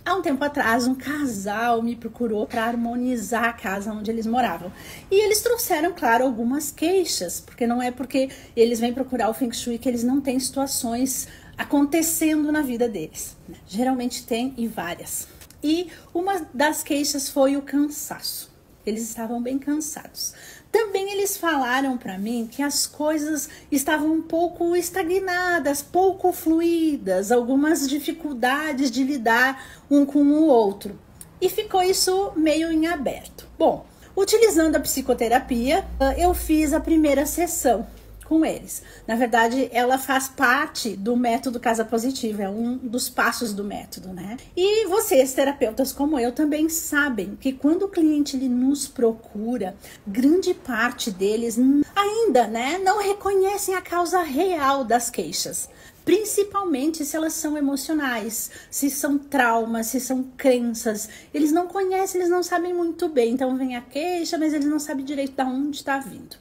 Há um tempo atrás, um casal me procurou para harmonizar a casa onde eles moravam. E eles trouxeram, claro, algumas queixas, porque não é porque eles vêm procurar o Feng Shui que eles não têm situações acontecendo na vida deles. Geralmente tem, e várias. E uma das queixas foi o cansaço. Eles estavam bem cansados. Também eles falaram para mim que as coisas estavam um pouco estagnadas, pouco fluídas, algumas dificuldades de lidar um com o outro. E ficou isso meio em aberto. Bom, utilizando a psicoterapia, eu fiz a primeira sessão com eles. Na verdade, ela faz parte do método Casa Positiva, é um dos passos do método, né? E vocês, terapeutas como eu, também sabem que quando o cliente ele nos procura, grande parte deles ainda, né, não reconhecem a causa real das queixas. Principalmente se elas são emocionais, se são traumas, se são crenças. Eles não conhecem, eles não sabem muito bem. Então vem a queixa, mas eles não sabem direito de onde está vindo.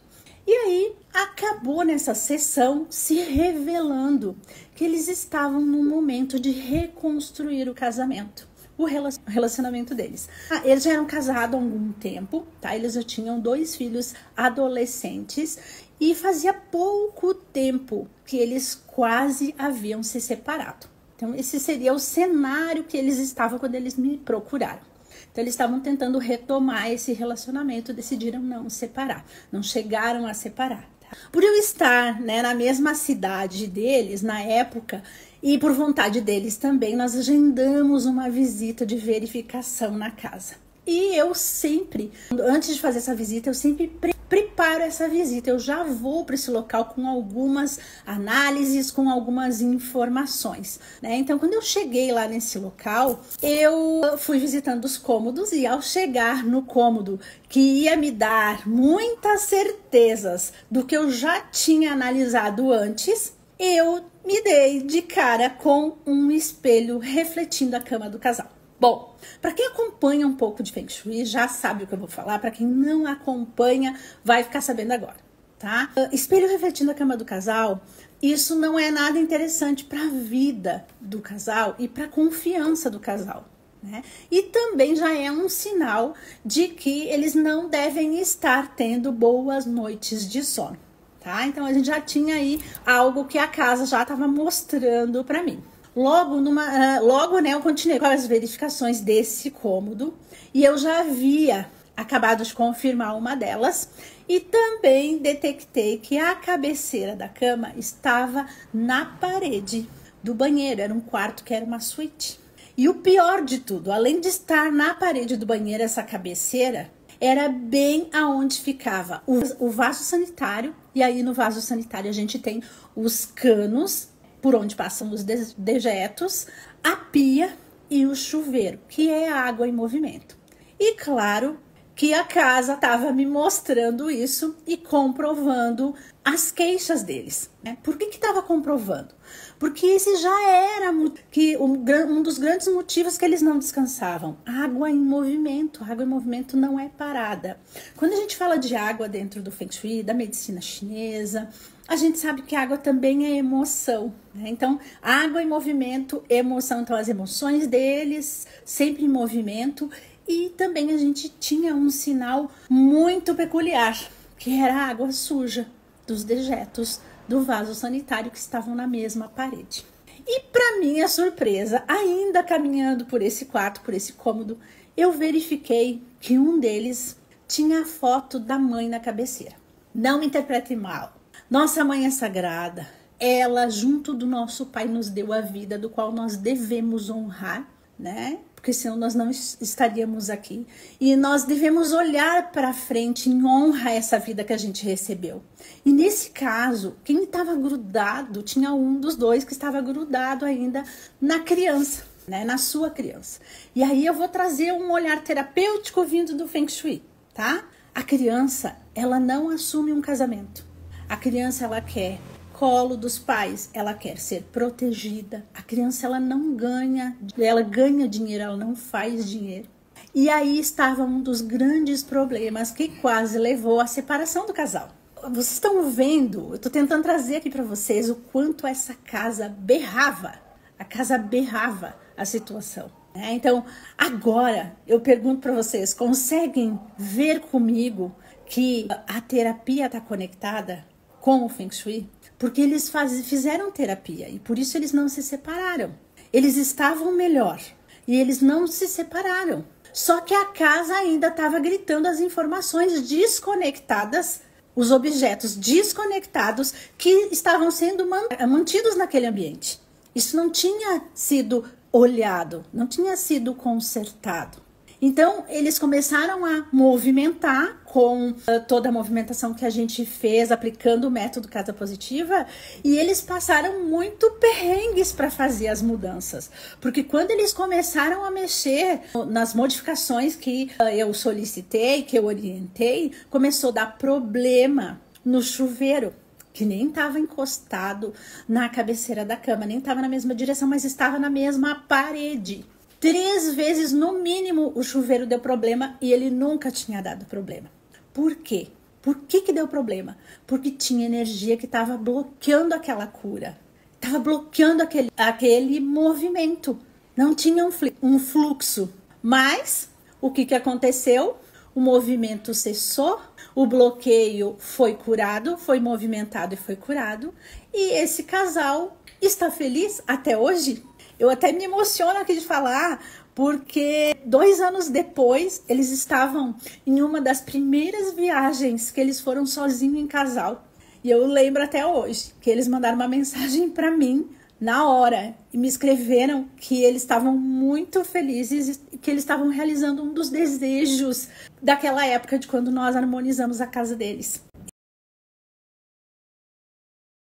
E aí, acabou nessa sessão se revelando que eles estavam no momento de reconstruir o casamento, o relacionamento deles. Eles já eram casados há algum tempo, tá? Eles já tinham 2 filhos adolescentes e fazia pouco tempo que eles quase haviam se separado. Então, esse seria o cenário que eles estavam quando eles me procuraram. Então, eles estavam tentando retomar esse relacionamento, decidiram não separar, não chegaram a separar. Tá? Por eu estar, né, na mesma cidade deles, na época, e por vontade deles também, nós agendamos uma visita de verificação na casa. E eu sempre, antes de fazer essa visita, eu sempre preparo essa visita. Eu já vou para esse local com algumas análises, com algumas informações, né? Então, quando eu cheguei lá nesse local, eu fui visitando os cômodos e ao chegar no cômodo que ia me dar muitas certezas do que eu já tinha analisado antes, eu me dei de cara com um espelho refletindo a cama do casal. Bom, para quem acompanha um pouco de Feng Shui já sabe o que eu vou falar, para quem não acompanha vai ficar sabendo agora, tá? Espelho refletindo a cama do casal, isso não é nada interessante para a vida do casal e para a confiança do casal, né? E também já é um sinal de que eles não devem estar tendo boas noites de sono, tá? Então a gente já tinha aí algo que a casa já estava mostrando para mim. Logo, né, eu continuei com as verificações desse cômodo e eu já havia acabado de confirmar uma delas e também detectei que a cabeceira da cama estava na parede do banheiro, era um quarto que era uma suíte. E o pior de tudo, além de estar na parede do banheiro essa cabeceira, era bem aonde ficava o vaso sanitário, e aí no vaso sanitário a gente tem os canos por onde passam os dejetos, a pia e o chuveiro, que é a água em movimento. E claro que a casa estava me mostrando isso e comprovando as queixas deles, né? Por que estava comprovando? Porque esse já era um dos grandes motivos que eles não descansavam. Água em movimento. Água em movimento não é parada. Quando a gente fala de água dentro do Feng Shui, da medicina chinesa, a gente sabe que água também é emoção, né? Então, água em movimento, emoção. Então, as emoções deles sempre em movimento. E também a gente tinha um sinal muito peculiar, que era a água suja dos dejetos do vaso sanitário que estavam na mesma parede. E para minha surpresa, ainda caminhando por esse quarto, por esse cômodo, eu verifiquei que um deles tinha a foto da mãe na cabeceira. Não me interprete mal. Nossa mãe é sagrada. Ela, junto do nosso pai, nos deu a vida, do qual nós devemos honrar, né? Porque senão nós não estaríamos aqui. E nós devemos olhar para frente em honra a essa vida que a gente recebeu. E nesse caso, quem estava grudado, tinha um dos dois que estava grudado ainda na criança, né? Na sua criança. E aí eu vou trazer um olhar terapêutico vindo do Feng Shui, tá? A criança, ela não assume um casamento. A criança, ela quer colo dos pais, ela quer ser protegida. A criança, ela não ganha, ela ganha dinheiro, ela não faz dinheiro. E aí estava um dos grandes problemas que quase levou à separação do casal. Vocês estão vendo, eu estou tentando trazer aqui para vocês o quanto essa casa berrava. A casa berrava a situação. Então, agora eu pergunto para vocês, conseguem ver comigo que a terapia está conectada com o Feng Shui? Porque eles fizeram terapia e por isso eles não se separaram. Eles estavam melhor e eles não se separaram. Só que a casa ainda estava gritando as informações desconectadas, os objetos desconectados que estavam sendo mantidos naquele ambiente. Isso não tinha sido olhado, não tinha sido consertado. Então, eles começaram a movimentar com toda a movimentação que a gente fez, aplicando o método Casa Positiva, e eles passaram muito perrengues para fazer as mudanças. Porque quando eles começaram a mexer nas modificações que eu solicitei, que eu orientei, começou a dar problema no chuveiro, que nem estava encostado na cabeceira da cama, nem estava na mesma direção, mas estava na mesma parede. 3 vezes, no mínimo, o chuveiro deu problema e ele nunca tinha dado problema. Por quê? Por que deu problema? Porque tinha energia que estava bloqueando aquela cura. Estava bloqueando aquele movimento. Não tinha um fluxo. Mas, o que aconteceu? O movimento cessou, o bloqueio foi curado, foi movimentado e foi curado. E esse casal está feliz até hoje. Eu até me emociono aqui de falar, porque 2 anos depois, eles estavam em uma das primeiras viagens que eles foram sozinhos em casal. E eu lembro até hoje que eles mandaram uma mensagem para mim na hora e me escreveram que eles estavam muito felizes e que eles estavam realizando um dos desejos daquela época de quando nós harmonizamos a casa deles.